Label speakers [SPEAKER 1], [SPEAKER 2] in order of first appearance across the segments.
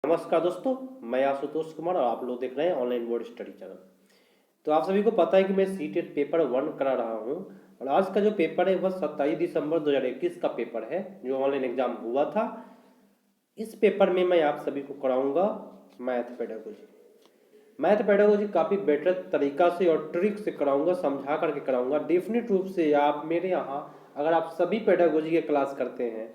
[SPEAKER 1] नमस्कार दोस्तों, मैं आशुतोष कुमार और आप लोग देख रहे हैं ऑनलाइन बोर्ड स्टडी चैनल। तो आप सभी को पता है कि मैं सीटेट पेपर 1 करा रहा हूं और आज का जो पेपर है वह 27 दिसंबर 2021 का पेपर है जो ऑनलाइन एग्जाम हुआ था। इस पेपर में मैं आप सभी को कराऊंगा मैथ पेडागोजी। मैथ पेडागोजी काफ़ी बेटर तरीका से और ट्रिक से कराऊंगा, समझा करके कराऊंगा। डेफिनेट रूप से आप मेरे यहाँ अगर आप सभी पेडागोजी के क्लास करते हैं,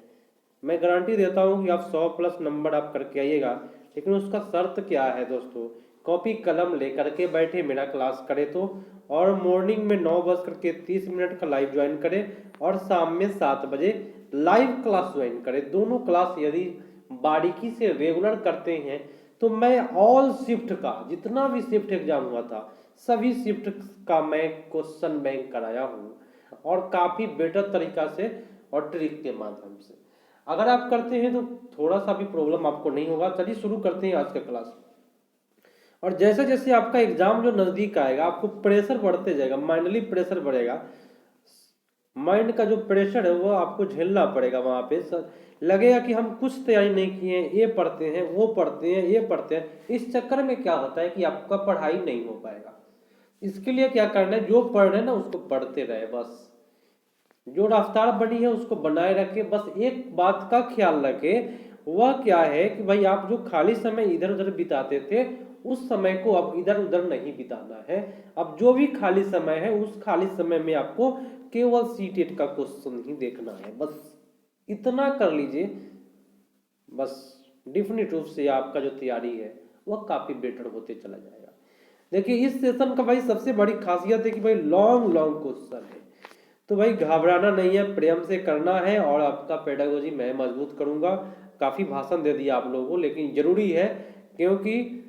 [SPEAKER 1] मैं गारंटी देता हूं कि आप 100+ नंबर आप करके आइएगा। लेकिन उसका शर्त क्या है दोस्तों, कॉपी कलम लेकर के बैठे मेरा क्लास करे तो, और मॉर्निंग में 9:30 का लाइव ज्वाइन करे और शाम में 7 बजे लाइव क्लास ज्वाइन करे। दोनों क्लास यदि बारीकी से रेगुलर करते हैं तो मैं ऑल शिफ्ट का जितना भी शिफ्ट एग्जाम हुआ था सभी शिफ्ट का मैं क्वेश्चन बैंक कराया हूँ और काफ़ी बेटर तरीका से और ट्रिक के माध्यम से। अगर आप करते हैं तो थोड़ा सा भी प्रॉब्लम आपको नहीं होगा। चलिए शुरू करते हैं आज का क्लास। और जैसे जैसे आपका एग्जाम जो नज़दीक आएगा आपको प्रेशर बढ़ते जाएगा, माइंडली प्रेशर बढ़ेगा। माइंड का जो प्रेशर है वो आपको झेलना पड़ेगा। वहाँ पे लगेगा कि हम कुछ तैयारी नहीं किए हैं, ये पढ़ते हैं वो पढ़ते हैं ये पढ़ते हैं। इस चक्कर में क्या होता है कि आपका पढ़ाई नहीं हो पाएगा। इसके लिए क्या करना है, जो पढ़ रहे हैं ना उसको पढ़ते रहे, बस जो रफ्तार बनी है उसको बनाए रखे। बस एक बात का ख्याल रखे, वह क्या है कि भाई आप जो खाली समय इधर उधर बिताते थे उस समय को अब इधर उधर नहीं बिताना है। अब जो भी खाली समय है उस खाली समय में आपको केवल सीटेट का क्वेश्चन ही देखना है, बस इतना कर लीजिए। बस डेफिनेट रूप से आपका जो तैयारी है वह काफी बेटर होते चला जाएगा। देखिए इस सेशन का भाई सबसे बड़ी खासियत है कि भाई लॉन्ग लॉन्ग क्वेश्चन है, तो भाई घबराना नहीं है, प्रेम से करना है और आपका पेडागोजी मैं मजबूत करूंगा। काफ़ी भाषण दे दिया आप लोगों को, लेकिन जरूरी है क्योंकि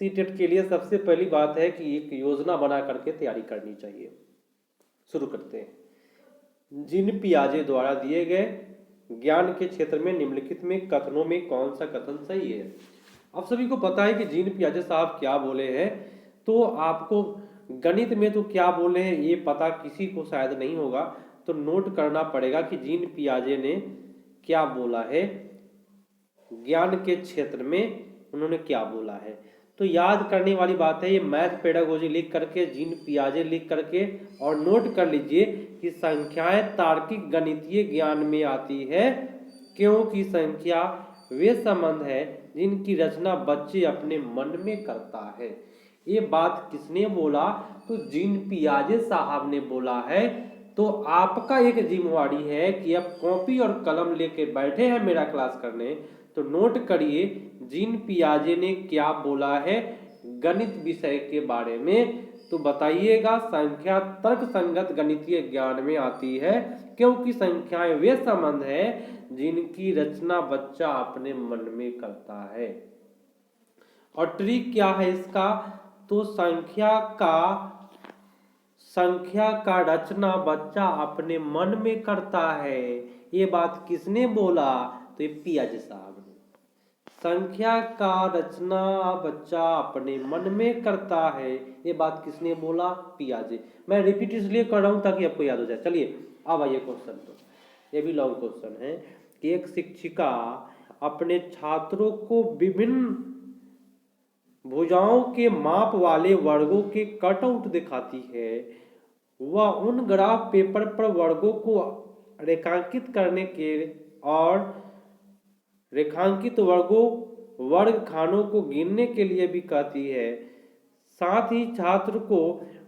[SPEAKER 1] सीटेट के लिए सबसे पहली बात है कि एक योजना बना करके तैयारी करनी चाहिए। शुरू करते हैं। जिन पियाजे द्वारा दिए गए ज्ञान के क्षेत्र में निम्नलिखित में कथनों में कौन सा कथन सही है। आप सभी को पता है कि जीन पियाजे साहब क्या बोले हैं, तो आपको गणित में तो क्या बोले हैं ये पता किसी को शायद नहीं होगा, तो नोट करना पड़ेगा कि जीन पियाजे ने क्या बोला है, ज्ञान के क्षेत्र में उन्होंने क्या बोला है। तो याद करने वाली बात है, ये मैथ पेडागोजी लिख करके जीन पियाजे लिख करके और नोट कर लीजिए कि संख्याएं तार्किक गणितीय ज्ञान में आती है क्योंकि संख्या वे संबंध है जिनकी रचना बच्चे अपने मन में करता है। ये बात किसने बोला, तो जीन पियाजे साहब ने बोला है। तो आपका एक जिम्मेवारी है कि आप कॉपी और कलम लेके बैठे हैं मेरा क्लास करने, तो नोट करिए जीन पियाजे ने क्या बोला है गणित विषय के बारे में। तो बताइएगा, संख्या तर्क संगत गणितीय ज्ञान में आती है क्योंकि संख्याएं वे संबंध है जिनकी रचना बच्चा अपने मन में करता है। और ट्रिक क्या है इसका, तो संख्या का रचना बच्चा अपने मन में करता है। ये बात किसने बोला, तो ये पियाजे साहब ने। संख्या का रचना बच्चा अपने मन में करता है, ये बात किसने बोला, पियाजे। मैं रिपीट इसलिए कर रहा हूं ताकि आपको याद हो जाए। चलिए अब आइए क्वेश्चन पर। ये भी लॉन्ग क्वेश्चन है कि एक शिक्षिका अपने छात्रों को विभिन्न भुजाओं के माप वाले वर्गों के कटआउट दिखाती है। वह उन ग्राफ पेपर पर वर्गों को रेखांकित करने के और रेखांकित वर्ग खानों को गिनने के लिए भी कहती है। साथ ही छात्र को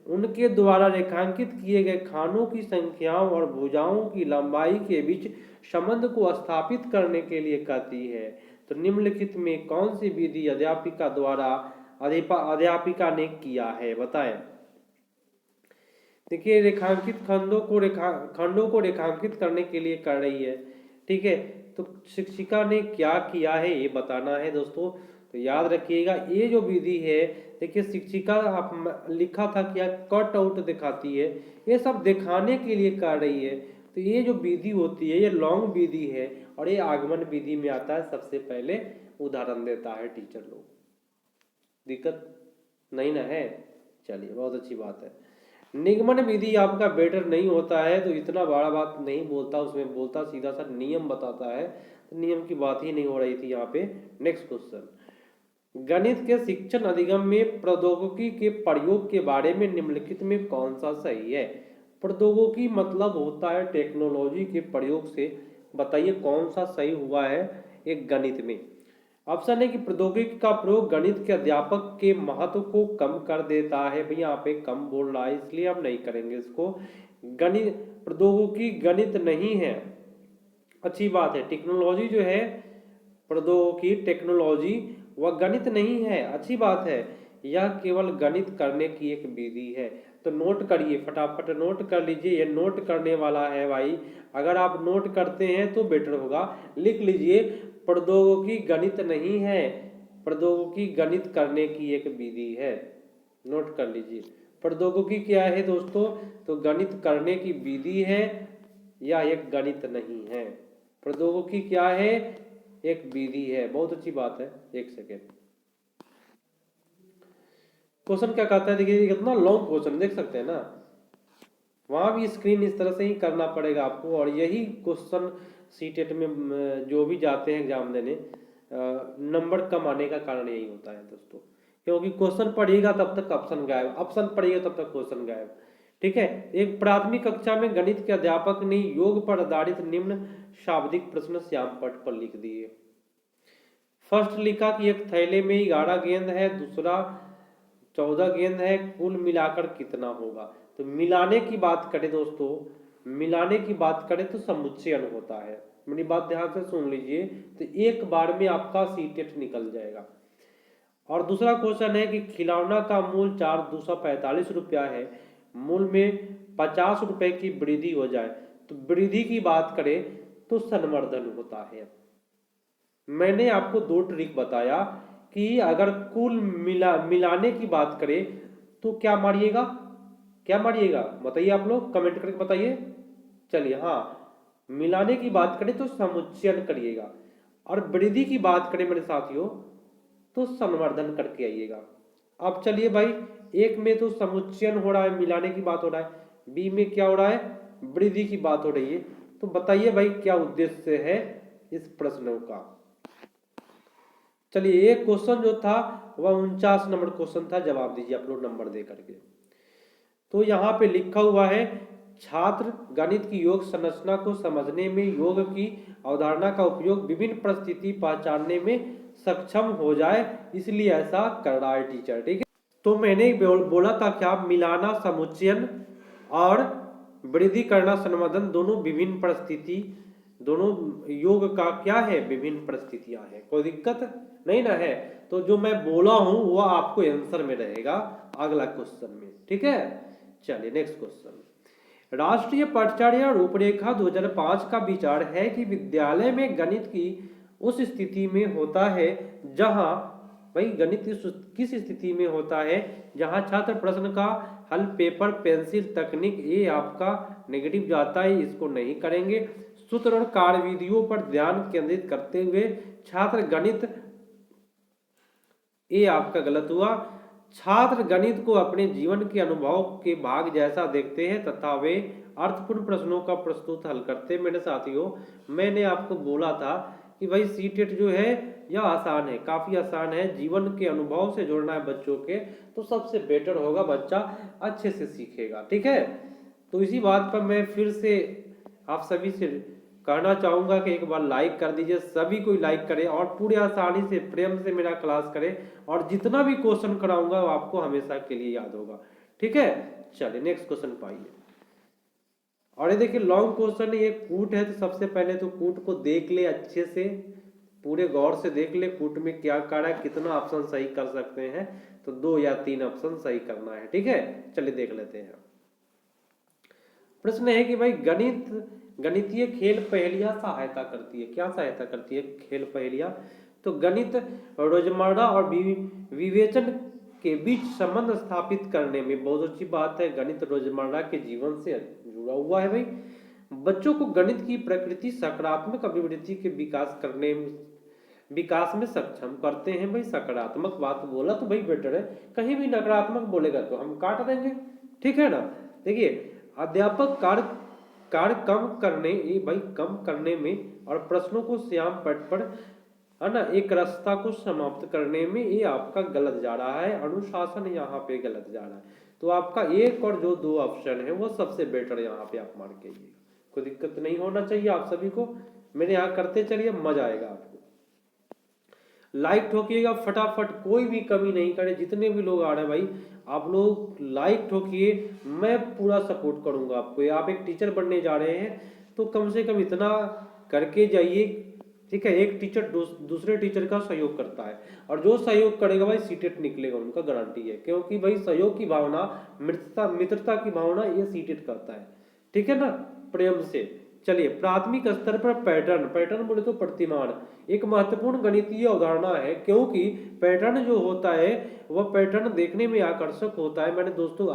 [SPEAKER 1] उनके द्वारा रेखांकित किए गए खानों की संख्याओं और भुजाओं की लंबाई के बीच संबंध को स्थापित करने के लिए कहती है। तो निम्नलिखित में कौन सी विधि अध्यापिका ने किया है, बताएं। देखिए रेखांकित खंडों को रेखांकित करने के लिए कर रही है, ठीक है। तो शिक्षिका ने क्या किया है ये बताना है दोस्तों। तो याद रखिएगा ये जो विधि है, देखिए शिक्षिका आप लिखा था क्या, कट आउट दिखाती है, ये सब दिखाने के लिए कर रही है। तो ये जो विधि होती है ये लॉन्ग विधि है और ये आगमन विधि में आता है। सबसे पहले उदाहरण देता है टीचर लोग, दिक्कत नहीं ना है। चलिए बहुत अच्छी बात है। निगमन विधि आपका बेटर नहीं होता है तो इतना बड़ा बात नहीं बोलता, उसमें बोलता सीधा सा नियम बताता है। तो नियम की बात ही नहीं हो रही थी यहाँ पे। नेक्स्ट क्वेश्चन, गणित के शिक्षण अधिगम में प्रौद्योगिकी के प्रयोग के बारे में निम्नलिखित में कौन सा सही है? प्रौद्योगिकी मतलब होता है टेक्नोलॉजी के प्रयोग से, बताइए कौन सा सही हुआ है एक गणित में। ऑप्शन है कि प्रौद्योगिकी का प्रयोग गणित के अध्यापक के महत्व को कम कर देता है। भैया यहाँ पे कम बोल रहा है इसलिए हम नहीं करेंगे इसको। गणित, प्रौद्योगिकी गणित नहीं है, अच्छी बात है। टेक्नोलॉजी जो है, प्रौद्योगिकी टेक्नोलॉजी वह गणित नहीं है, अच्छी बात है। यह केवल गणित करने की एक विधि है। तो नोट करिए, फटाफट नोट कर लीजिए, ये नोट करने वाला है भाई। अगर आप नोट करते हैं तो बेटर होगा। लिख लीजिए, प्रौद्योगिकी गणित नहीं है, प्रौद्योगिकी गणित करने की एक विधि है। नोट कर लीजिए, प्रौद्योगिकी क्या है दोस्तों? तो गणित करने की विधि है, या एक गणित नहीं है। प्रौद्योगिकी क्या है? एक विधि है। बहुत अच्छी बात है। एक सेकेंड, क्वेश्चन क्या कहता है देखिए, कितना लॉन्ग क्वेश्चन देख सकते हैं ना, वहां भी स्क्रीन इस तरह से ही करना पड़ेगा आपको। और यही क्वेश्चन सीटेट में जो भी जाते हैं एग्जाम देने, नंबर कम आने का कारण यही होता है दोस्तों, क्योंकि क्वेश्चन पढ़िएगा तब तक ऑप्शन गायब, ऑप्शन पढ़िएगा तब तक क्वेश्चन गायब। ठीक है, एक प्राथमिक कक्षा में गणित के अध्यापक ने योग पर आधारित निम्न शाब्दिक प्रश्न श्याम पट पर लिख दिए। फर्स्ट लिखा कि एक थैले में 11 गेंद है, दूसरा 14 गेंद है, कुल मिलाकर कितना होगा? तो मिलाने की बात करें दोस्तों, मिलाने की बात करें तो समुच्चयन होता है। मेरी बात ध्यान से सुन लीजिए, तो एक बार में आपका सीटेट निकल जाएगा। और दूसरा क्वेश्चन है कि खिलौना का मूल 4,245 रुपया है, मूल में 50 रुपए की वृद्धि हो जाए तो वृद्धि की बात करें तो संवर्धन होता है। मैंने आपको दो ट्रिक बताया कि अगर कुल मिलाने की बात करें तो क्या मारिएगा, क्या मारिएगा बताइए, आप लोग कमेंट करके बताइए। चलिए, हाँ, मिलाने की बात करें तो समुच्चयन करिएगा, और वृद्धि की बात करें मेरे साथियों तो संवर्धन करके आइएगा। अब चलिए भाई, एक में तो समुच्चयन हो रहा है, मिलाने की बात हो रहा है, बी में क्या हो रहा है? वृद्धि की बात हो रही है। तो बताइए भाई क्या उद्देश्य है इस प्रश्न का। चलिए, एक क्वेश्चन जो था वह 49 नंबर क्वेश्चन था, जवाब दीजिए आप लोग नंबर दे करके। तो यहाँ पे लिखा हुआ है, छात्र गणित की योग संरचना को समझने में योग की अवधारणा का उपयोग विभिन्न परिस्थिति पहचानने में सक्षम हो जाए, इसलिए ऐसा कर रहा है टीचर। ठीक है, तो मैंने बोला था क्या, मिलाना समुच्चयन और वृद्धि करना संवर्धन दोनों विभिन्न परिस्थिति, दोनों योग का क्या है? विभिन्न परिस्थितियां हैं। कोई दिक्कत नहीं ना है? तो जो मैं बोला हूं वह आपको आंसर में रहेगा अगला क्वेश्चन में। ठीक है, चलिए नेक्स्ट क्वेश्चन। राष्ट्रीय पाठ्यचर्या रूपरेखा 2005 का विचार है कि विद्यालय में गणित की उस स्थिति में होता है जहां, भाई गणित किस स्थिति में होता है? जहां छात्र प्रश्न का हल पेपर पेंसिल तकनीक, ये आपका नेगेटिव जाता है, इसको नहीं करेंगे। सूत्र और कार्यविधियों पर ध्यान केंद्रित करते हुए छात्र गणित, ये आपका गलत हुआ। छात्र गणित को अपने जीवन के अनुभव के भाग जैसा देखते हैं तथा वे अर्थपूर्ण प्रश्नों का प्रस्तुत हल करते हैं। मेरे साथियों, मैंने आपको बोला था कि भाई सीटेट जो है यह आसान है, काफी आसान है। जीवन के अनुभव से जोड़ना है बच्चों के, तो सबसे बेटर होगा, बच्चा अच्छे से सीखेगा। ठीक है, तो इसी बात पर मैं फिर से आप सभी से कहना चाहूंगा कि एक बार लाइक कर दीजिए, सभी कोई लाइक करें और पूरे आसानी से प्रेम से मेरा क्लास करें, और जितना भी क्वेश्चन कराऊंगा वो आपको हमेशा के लिए याद होगा। ठीक है, चलिए नेक्स्ट क्वेश्चन पाइए। और ये देखिए लॉन्ग क्वेश्चन है, ये कूट है, तो सबसे पहले तो कूट को देख ले अच्छे से, पूरे गौर से देख ले कूट में क्या कर है, कितना ऑप्शन सही कर सकते हैं। तो 2 या 3 ऑप्शन सही करना है। ठीक है, चलिए देख लेते हैं। प्रश्न है कि भाई गणितीय खेल पहेलियां सहायता करती है, क्या सहायता करती है? खेल पहेलियां। तो गणित रोजमर्रा और विवेचन के बीच संबंध स्थापित करने में, बहुत अच्छी बात है, गणित रोजमर्रा के जीवन से जुड़ा हुआ है। भाई बच्चों को गणित की प्रकृति सकारात्मक अभिवृद्धि के विकास में सक्षम करते हैं। भाई सकारात्मक बात बोला तो भाई बेटर है, कहीं भी नकारात्मक बोलेगा तो हम काट देंगे। ठीक है ना? देखिए, अध्यापक कार्य कम करने, ये भाई कम करने में और प्रश्नों को श्याम पट पर है ना, एक रास्ता को समाप्त करने में ये आपका गलत जा रहा है, अनुशासन यहाँ पे गलत जा रहा है। तो आपका एक और जो दो ऑप्शन है वो सबसे बेटर यहाँ पे आप मार्क कीजिएगा, कोई दिक्कत नहीं होना चाहिए आप सभी को। मेरे यहाँ करते चलिए, मजा आएगा आपको। लाइक ठोकिएगा फटाफट, कोई भी कमी नहीं करे, जितने भी लोग आ रहे हैं भाई आप लोग लाइक ठोकिए, मैं पूरा सपोर्ट करूंगा आपको। आप एक टीचर बनने जा रहे हैं तो कम से कम इतना करके जाइए, ठीक है। एक टीचर दूसरे टीचर का सहयोग करता है, और जो सहयोग करेगा भाई सीटेट निकलेगा, उनका गारंटी है, क्योंकि भाई सहयोग की भावना, मित्रता मित्रता की भावना ये सीटेट करता है, ठीक है ना, प्रेम से। चलिए, प्राथमिक स्तर पर पैटर्न, पैटर्न बोले तो प्रतिमान, एक महत्वपूर्ण गणितीय अवधारणा है, क्योंकि पैटर्न जो होता है वह पैटर्न देखने में आकर्षक होता है। मैंने दोस्तों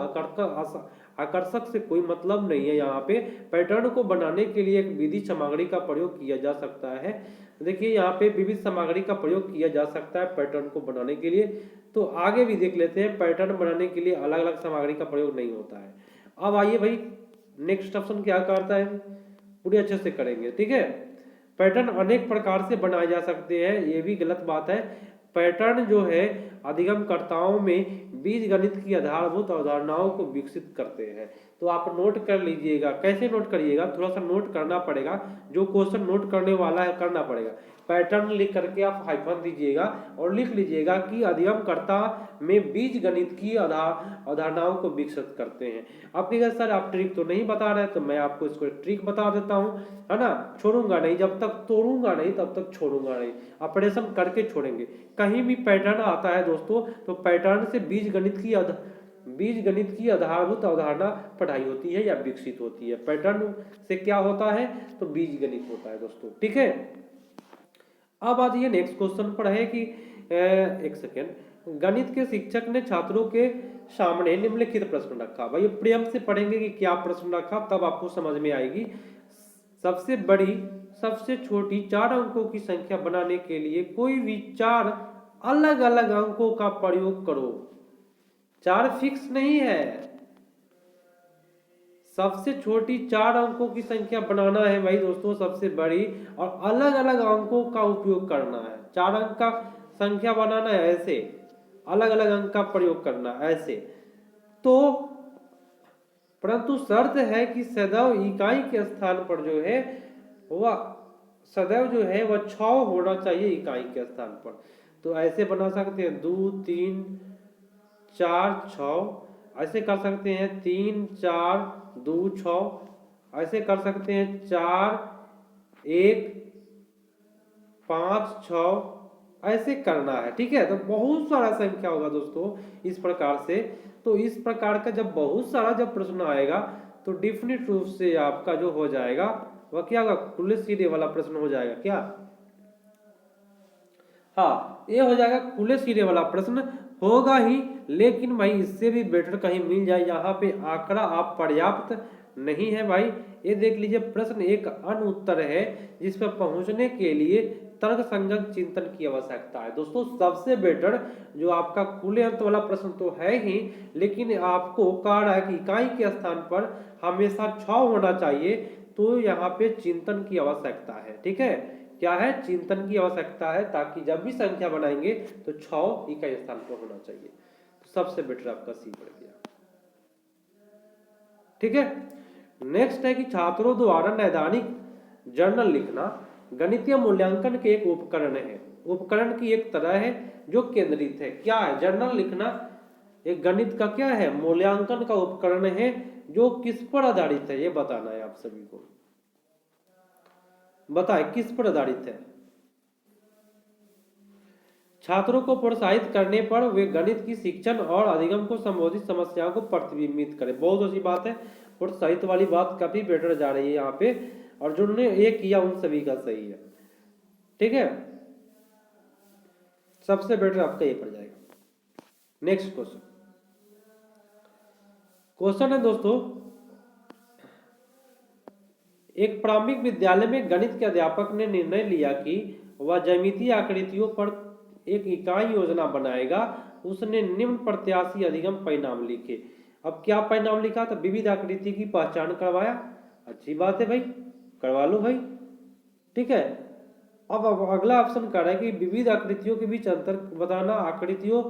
[SPEAKER 1] आकर्षक से कोई मतलब नहीं है, यहाँ पे पैटर्न को बनाने के लिए एक विविध सामग्री का प्रयोग किया जा सकता है। देखिए यहाँ पे विविध सामग्री का प्रयोग किया जा सकता है पैटर्न को बनाने के लिए। तो आगे भी देख लेते हैं, पैटर्न बनाने के लिए अलग अलग सामग्री का प्रयोग नहीं होता है। अब आइए भाई नेक्स्ट ऑप्शन क्या करता है, पूरी अच्छे से करेंगे, ठीक है। पैटर्न अनेक प्रकार से बनाए जा सकते हैं, ये भी गलत बात है। पैटर्न जो है अधिगमकर्ताओं में बीजगणित की आधारभूत अवधारणाओं को विकसित करते हैं। तो आप नोट कर लीजिएगा, कैसे नोट करिएगा, थोड़ा सा नोट करना पड़ेगा, जो क्वेश्चन नोट करने वाला है करना पड़ेगा। पैटर्न लिख करके आप हाइफन दीजिएगा और लिख लीजिएगा कि अधिगमकर्ता में बीजगणित की अवधारणाओं को विकसित करते हैं। आप कहेंगे सर आप ट्रिक तो नहीं बता रहे, तो मैं आपको इसको ट्रिक बता देता हूँ, है ना। छोड़ूंगा नहीं, जब तक तोड़ूंगा नहीं तब तक छोड़ूंगा नहीं, ऑपरेशन करके छोड़ेंगे। कहीं भी पैटर्न आता है दोस्तों तो पैटर्न से बीजगणित की आधारभूत अवधारणा पढ़ाई होती है या विकसित होती है। पैटर्न से क्या होता है तो बीजगणित होता है दोस्तों, ठीक है। अब आज ये नेक्स्ट क्वेश्चन पर है कि एक सेकेंड, गणित के शिक्षक ने छात्रों के सामने निम्नलिखित प्रश्न रखा। भाई प्रेम से पढ़ेंगे कि क्या प्रश्न रखा, तब आपको समझ में आएगी। सबसे बड़ी सबसे छोटी 4 अंकों की संख्या बनाने के लिए कोई भी 4 अलग अलग अंकों का प्रयोग करो। 4 फिक्स नहीं है, सबसे छोटी 4 अंकों की संख्या बनाना है भाई दोस्तों, सबसे बड़ी, और अलग अलग अंकों का उपयोग करना है। 4 अंक का संख्या बनाना है ऐसे, अलग अलग अंक का प्रयोग करना ऐसे। तो परंतु शर्त है कि सदैव इकाई के स्थान पर जो है वह सदैव जो है वह 6 होना चाहिए इकाई के स्थान पर। तो ऐसे बना सकते हैं 2 3 4 6, ऐसे कर सकते हैं 3 4 2 6, ऐसे कर सकते हैं 4 1 5 6, ऐसे करना है, ठीक है। तो बहुत सारा संख्या होगा दोस्तों इस प्रकार से। तो इस प्रकार का जब बहुत सारा जब प्रश्न आएगा तो डिफिनिट रूप से आपका जो हो जाएगा वह क्या होगा, खुले सीधे वाला प्रश्न हो जाएगा क्या, हाँ ये हो जाएगा खुले सीधे वाला प्रश्न होगा ही। लेकिन भाई इससे भी बेटर कहीं मिल जाए, यहाँ पे आंकड़ा आप पर्याप्त नहीं है भाई। ये देख लीजिए प्रश्न एक अन्य उत्तर है जिस पर पहुंचने के लिए तर्क संगत चिंतन की आवश्यकता है। दोस्तों सबसे बेटर जो आपका खुले अंत वाला प्रश्न तो है ही, लेकिन आपको कह रहा है कि इकाई के स्थान पर हमेशा 6 होना चाहिए, तो यहाँ पे चिंतन की आवश्यकता है, ठीक है। क्या है, चिंतन की आवश्यकता है, ताकि जब भी संख्या बनाएंगे तो 6 इकाई स्थान पर होना चाहिए। तो सबसे बेटर आपका सी पड़ गया, ठीक है। नेक्स्ट है कि छात्रों द्वारा नैदानिक जर्नल लिखना गणितीय मूल्यांकन के एक उपकरण है, उपकरण की एक तरह है जो केंद्रित है। क्या है, जर्नल लिखना एक गणित का क्या है, मूल्यांकन का उपकरण है जो किस पर आधारित है, ये बताना है आप सभी को। बताए किस पर आधारित है। छात्रों को प्रोत्साहित करने पर वे गणित की शिक्षण और अधिगम को संबोधित समस्याओं को प्रतिबिंबित करें। बहुत अच्छी बात है, प्रोत्साहित वाली बात काफी बेटर जा रही है यहाँ पे, और जिन्होंने ये किया उन सभी का सही है, ठीक है। सबसे बेटर आपका ये पड़ जाएगा। नेक्स्ट क्वेश्चन, क्वेश्चन है दोस्तों, एक प्राथमिक विद्यालय में गणित के अध्यापक ने निर्णय लिया कि वह ज्यामितीय आकृतियों पर एक इकाई योजना बनाएगा। उसने निम्न प्रत्याशी अधिगम परिणाम लिखे। अब क्या परिणाम लिखा, तो विविध आकृति की पहचान करवाया। अच्छी बात है भाई, करवा लो भाई, ठीक है। अब अगला ऑप्शन कर रहा है कि विविध आकृतियों के बीच अंतर बताना, आकृतियों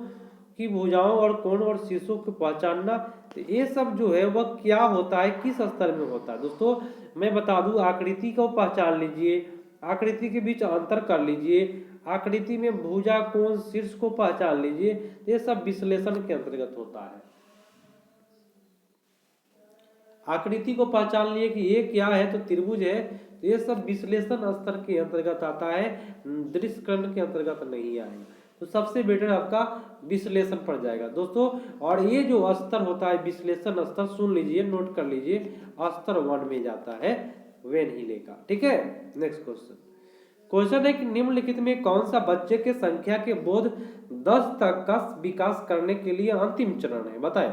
[SPEAKER 1] की भुजाओं और कोण और शीर्षों को पहचानना। तो ये सब जो है वह क्या होता है, किस स्तर में होता है दोस्तों, मैं बता दूं। आकृति को पहचान लीजिए, आकृति के बीच अंतर कर लीजिए, आकृति में भुजा कोण शीर्ष को पहचान लीजिए। ये सब विश्लेषण के अंतर्गत होता है। आकृति को पहचान लिए कि ये क्या है, तो त्रिभुज है, तो ये सब विश्लेषण स्तर के अंतर्गत आता है, दृश्यकरण के अंतर्गत नहीं आएगा। तो सबसे बेटर आपका विश्लेषण पड़ जाएगा दोस्तों। और ये जो स्तर होता है विश्लेषण स्तर, सुन लीजिए, नोट कर लीजिए, स्तर 1 में जाता है वेनहिले का। ठीक है, नेक्स्ट क्वेश्चन। क्वेश्चन है कि निम्नलिखित में कौन सा बच्चे के संख्या के बोध 10 तक का विकास करने के लिए अंतिम चरण है, बताएं।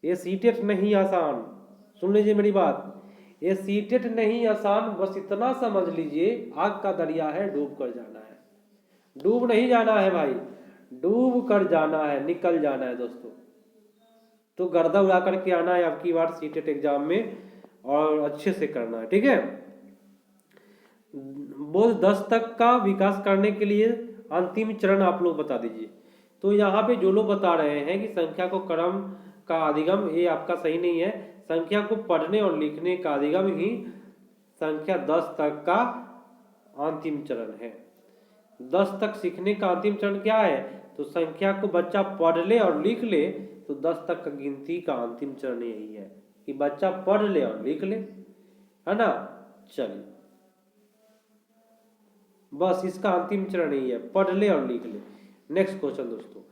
[SPEAKER 1] ये सीटेट नहीं आसान, सुन लीजिए मेरी बात, ये सीटेट नहीं आसान, बस इतना समझ लीजिए आग का दरिया है, डूब कर जाना है। डूब नहीं जाना है भाई, डूब कर जाना है, निकल जाना है दोस्तों। तो गर्दा उड़ा करके आना है आपकी बार सीटेट एग्जाम में, और अच्छे से करना है। ठीक है, बोध 10 तक का विकास करने के लिए अंतिम चरण आप लोग बता दीजिए। तो यहाँ पे जो लोग बता रहे हैं कि संख्या को क्रम का अधिगम, ये आपका सही नहीं है। संख्या को पढ़ने और लिखने का अधिगम ही संख्या 10 तक का अंतिम चरण है। 10 तक सीखने का अंतिम चरण क्या है, तो संख्या को बच्चा पढ़ ले और लिख ले, तो 10 तक का गिनती का अंतिम चरण यही है कि बच्चा पढ़ ले और लिख ले, है ना। चलिए, बस इसका अंतिम चरण यही है, पढ़ ले और लिख ले। नेक्स्ट क्वेश्चन दोस्तों।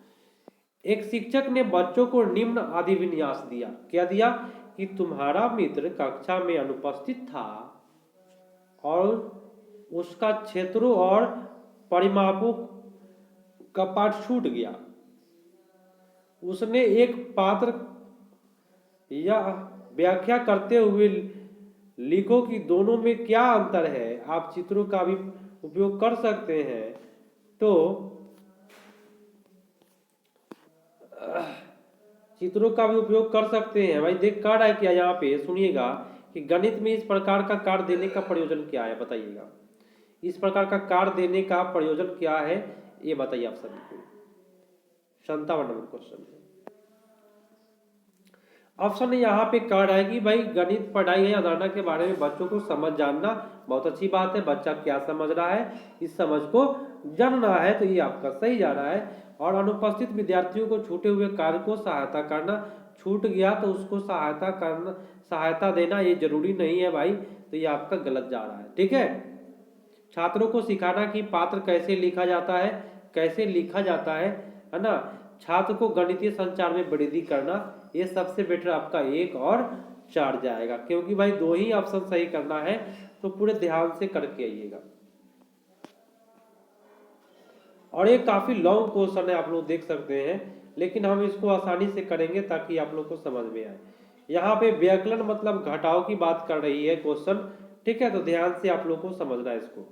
[SPEAKER 1] एक शिक्षक ने बच्चों को निम्न आदिविन्यास दिया, क्या दिया, कि तुम्हारा मित्र कक्षा में अनुपस्थित था और उसका क्षेत्रों और परिमापों का पाठ छूट गया। उसने एक पात्र या व्याख्या करते हुए लिखो कि दोनों में क्या अंतर है। आप चित्रों का भी उपयोग कर सकते हैं। तो चित्रों का भी उपयोग कर सकते हैं भाई। देख कर रहा है क्या, यहाँ पे सुनिएगा कि गणित में इस प्रकार का कार्य देने का प्रयोजन क्या है, बताइएगा। इस प्रकार का कार्य देने का प्रयोजन क्या है, ये बताइए आप सभी को। 57 नंबर क्वेश्चन है। ऑप्शन यहाँ पे कह रहा है कि भाई गणित पढ़ाई है अवधारणा के बारे में बच्चों को समझ जानना बहुत अच्छी बात है। बच्चा क्या समझ रहा है, इस समझ को जानना है, तो ये आपका सही जा रहा है। और अनुपस्थित विद्यार्थियों को छूटे हुए कार्य को सहायता करना, छूट गया तो उसको सहायता देना ये जरूरी नहीं है भाई, तो ये आपका गलत जा रहा है। ठीक है, छात्रों को सिखाना कि पात्र कैसे लिखा जाता है, कैसे लिखा जाता है ना। छात्र को गणितीय संचार में वृद्धि करना, ये सबसे बेटर आपका 1 और 4 जाएगा, क्योंकि भाई 2 ही ऑप्शन सही करना है, तो पूरे ध्यान से करके आइएगा। और ये काफी लॉन्ग क्वेश्चन है, आप लोग देख सकते हैं, लेकिन हम इसको आसानी से करेंगे ताकि आप लोग को समझ में आए। यहाँ पे व्याकरण मतलब घटाव की बात कर रही है क्वेश्चन। ठीक है, तो ध्यान से आप लोग को समझना है इसको।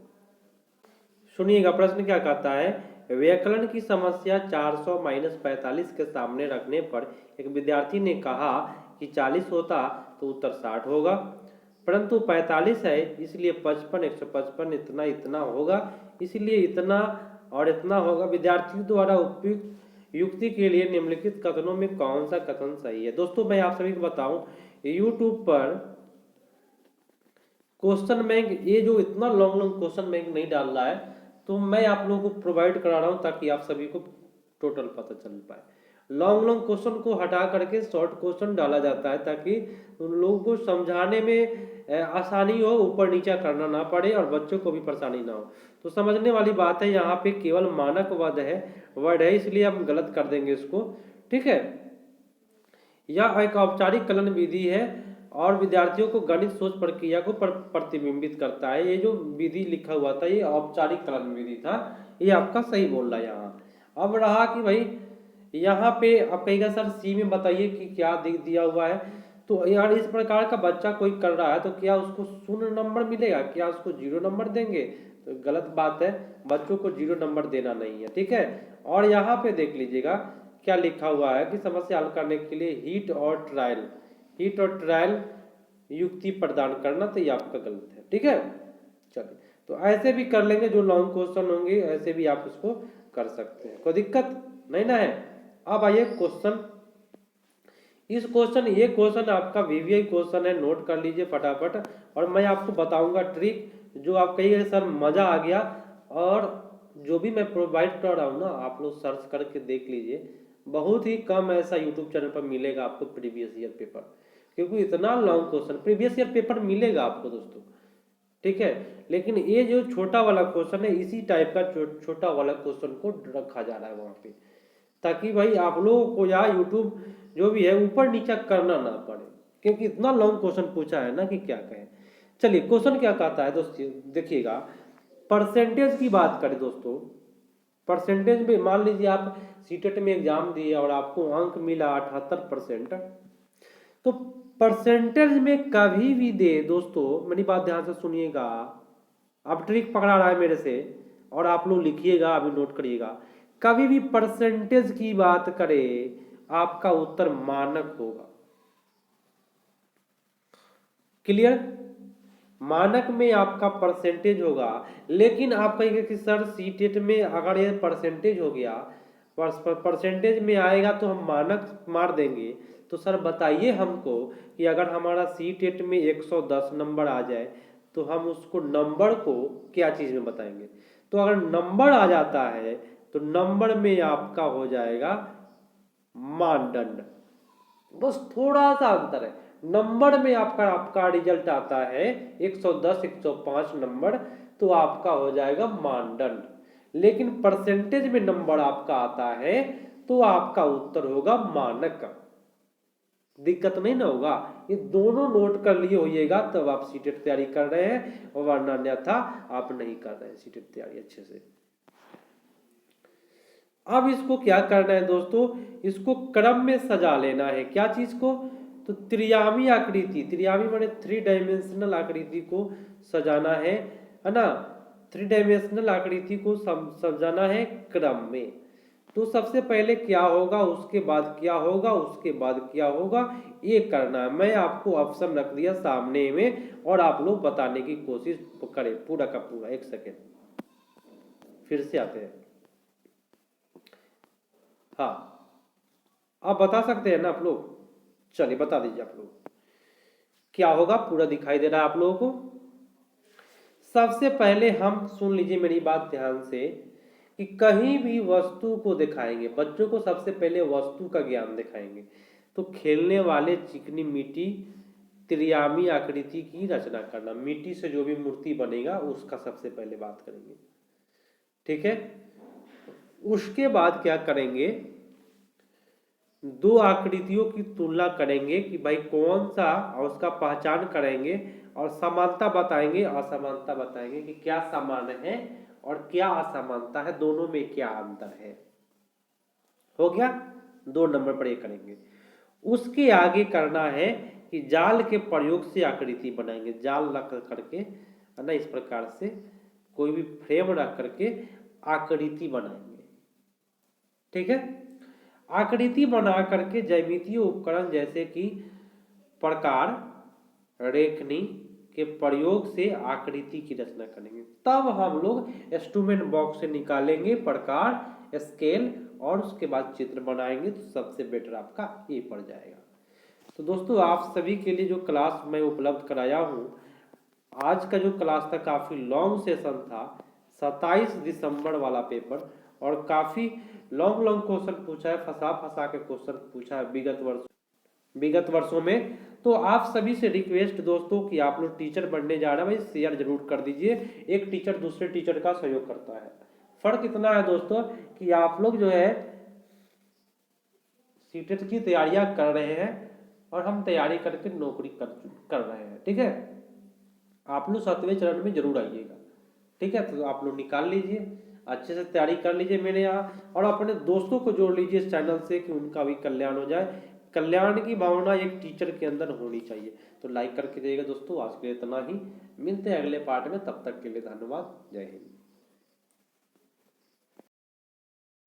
[SPEAKER 1] सुनिएगा, प्रश्न क्या कहता है, व्याकरण की समस्या 400 - 45 के सामने रखने पर एक विद्यार्थी ने कहा कि 40 होता तो उत्तर 60 होगा, परंतु 45 है इसलिए 55, 155 इतना इतना होगा, इसलिए इतना और इतना होगा। विद्यार्थी द्वारा उपयुक्त युक्ति के लिए निम्नलिखित कथनों में कौन सा कथन सही है। दोस्तों मैं आप सभी को बताऊं, यूट्यूब पर क्वेश्चन बैंक, ये जो इतना लॉन्ग लॉन्ग क्वेश्चन बैंक नहीं डाल रहा है, तो मैं आप लोगों को प्रोवाइड करा रहा हूं ताकि आप सभी को टोटल पता चल पाए। लॉन्ग लॉन्ग क्वेश्चन को हटा करके शॉर्ट क्वेश्चन डाला जाता है ताकि उन लोगों को समझाने में आसानी हो, ऊपर नीचा करना ना पड़े और बच्चों को भी परेशानी ना हो। तो समझने वाली बात है, यहाँ पे केवल मानक वर्ड है, इसलिए हम गलत कर देंगे इसको। ठीक है, यह एक औपचारिक कलन विधि है और विद्यार्थियों को गणित सोच प्रक्रिया को प्रतिबिंबित करता है। ये जो विधि लिखा हुआ था ये औपचारिक कलन विधि था, ये आपका सही बोल रहा है। यहाँ अब रहा कि भाई यहाँ पे आप कहेगा सर सी में बताइए कि क्या दिया हुआ है। तो यार इस प्रकार का बच्चा कोई कर रहा है तो क्या उसको 0 नंबर मिलेगा, क्या उसको 0 नंबर देंगे, तो गलत बात है। बच्चों को 0 नंबर देना नहीं है। ठीक है, और यहाँ पे देख लीजिएगा क्या लिखा हुआ है कि समस्या हल करने के लिए हिट और ट्रायल युक्ति प्रदान करना, तो ये आपका गलत है। ठीक है, चलिए, तो ऐसे भी कर लेंगे, जो लॉन्ग क्वेश्चन होंगे ऐसे भी आप उसको कर सकते हैं, कोई दिक्कत नहीं ना है। अब आइए क्वेश्चन, इस क्वेश्चन, ये क्वेश्चन आपका वीवीआई क्वेश्चन है, नोट कर लीजिए फटाफट। और मैं आपको बताऊंगा ट्रिक, जो आप कहिए सर मजा आ गया, और जो भी मैं प्रोवाइड कर रहा हूँ ना, आप लोग सर्च करके देख लीजिए, बहुत ही कम ऐसा यूट्यूब चैनल पर मिलेगा आपको प्रीवियस ईयर पेपर, क्योंकि इतना long question previous year paper मिलेगा आपको दोस्तों, ठीक है। लेकिन ये जो छोटा वाला क्वेश्चन है, इसी टाइप का छोटा वाला क्वेश्चन को रखा जा रहा है वहां पे, ताकि भाई आप लोगों को या यूट्यूब जो भी है ऊपर नीचा करना ना पड़े, क्योंकि इतना लॉन्ग क्वेश्चन पूछा है ना कि क्या कहें। चलिए क्वेश्चन क्या कहता है दोस्तों, देखिएगा, परसेंटेज की बात करें दोस्तों, परसेंटेज में मान लीजिए आप सीटेट में एग्जाम दिए और आपको अंक मिला 78%, तो परसेंटेज में कभी भी दे दोस्तों, मेरी बात ध्यान से सुनिएगा, अब ट्रिक पकड़ा रहा है मेरे से, और आप लोग लिखिएगा, अभी नोट करिएगा, कभी भी परसेंटेज की बात करे आपका उत्तर मानक होगा। क्लियर, मानक में आपका परसेंटेज होगा। लेकिन आप कहेंगे कि सर सीटेट में अगर ये परसेंटेज हो गया, परसेंटेज में आएगा तो हम मानक मार देंगे, तो सर बताइए हमको कि अगर हमारा सीटेट में 110 नंबर आ जाए तो हम उसको नंबर को क्या चीज में बताएंगे। तो अगर नंबर आ जाता है तो नंबर में आपका हो जाएगा मानदंड, बस थोड़ा सा अंतर है। नंबर में आपका आपका रिजल्ट आता है 110 105 नंबर, तो आपका हो जाएगा मानदंड। लेकिन परसेंटेज में नंबर आपका आता है तो आपका उत्तर होगा मानक। दिक्कत नहीं ना होगा, ये दोनों नोट कर लिए होइएगा तब आप सीटेट तैयारी कर रहे हैं, और वरना अन्यथा आप नहीं कर रहे हैं सीटेट तैयारी अच्छे से। अब इसको क्या करना है दोस्तों, इसको क्रम में सजा लेना है, क्या चीज को, तो त्रियामी आकृति, त्रियामी माने 3 डायमेंशनल आकृति को सजाना है ना, 3 डायमेंशनल आकृति को सजाना है क्रम में। तो सबसे पहले क्या होगा, उसके बाद क्या होगा, उसके बाद क्या होगा, ये करना है। मैं आपको ऑप्शन रख दिया सामने में, और आप लोग बताने की कोशिश करें पूरा का पूरा। एक सेकेंड, फिर से आते हैं। हाँ, आप बता सकते हैं ना आप लोग, चलिए बता दीजिए आप लोग क्या होगा, पूरा दिखाई दे रहा है आप लोगों को। सबसे पहले हम सुन लीजिए मेरी बात ध्यान से, कि कहीं भी वस्तु को दिखाएंगे, बच्चों को सबसे पहले वस्तु का ज्ञान दिखाएंगे, तो खेलने वाले चिकनी मिट्टी त्रियामी आकृति की रचना करना, मिट्टी से जो भी मूर्ति बनेगा उसका सबसे पहले बात करेंगे, ठीक है। उसके बाद क्या करेंगे, दो आकृतियों की तुलना करेंगे कि भाई कौन सा, और उसका पहचान करेंगे, और समानता बताएंगे, असमानता बताएंगे कि क्या समान है और क्या असमानता है, दोनों में क्या अंतर है। हो गया, 2 नंबर पर ये करेंगे। उसके आगे करना है कि जाल के प्रयोग से आकृति बनाएंगे, जाल रख करके है ना, इस प्रकार से कोई भी फ्रेम रख करके आकृति बनाएंगे, ठीक है। आकृति बना करके ज्यामितीय उपकरण जैसे कि प्रकार, रेखनी के प्रयोग से आकृति की रचना करेंगे, तब हम लोग इंस्ट्रूमेंट बॉक्स से निकालेंगे प्रकार, स्केल, और उसके बाद चित्र बनाएंगे, तो सबसे बेटर आपका ए पड़ जाएगा। तो दोस्तों आप सभी के लिए जो क्लास मैं उपलब्ध कराया हूँ, आज का जो क्लास था काफी लॉन्ग सेशन था, 27 दिसंबर वाला पेपर, और काफी लॉन्ग क्वेश्चन पूछा है, फंसा फंसा के क्वेश्चन पूछा है विगत वर्षों में। तो आप सभी से रिक्वेस्ट दोस्तों कि आप लोग टीचर बनने जा रहे हैं भाई, शेयर जरूर कर दीजिए, एक टीचर दूसरे टीचर का सहयोग करता है। फर्क इतना है दोस्तों कि आप लोग जो है सीटेट की तैयारियां कर रहे हैं, और हम तैयारी करके नौकरी कर रहे हैं, ठीक है। आप लोग 7वें चरण में जरूर आइएगा, ठीक है। तो आप लोग निकाल लीजिए, अच्छे से तैयारी कर लीजिए मेरे यहाँ, और अपने दोस्तों को जोड़ लीजिए इस चैनल से, कि उनका भी कल्याण हो जाए। कल्याण की भावना एक टीचर के अंदर होनी चाहिए। तो लाइक करके जाइएगा दोस्तों। आज के लिए इतना ही, मिलते हैं अगले पार्ट में, तब तक के लिए धन्यवाद, जय हिंद।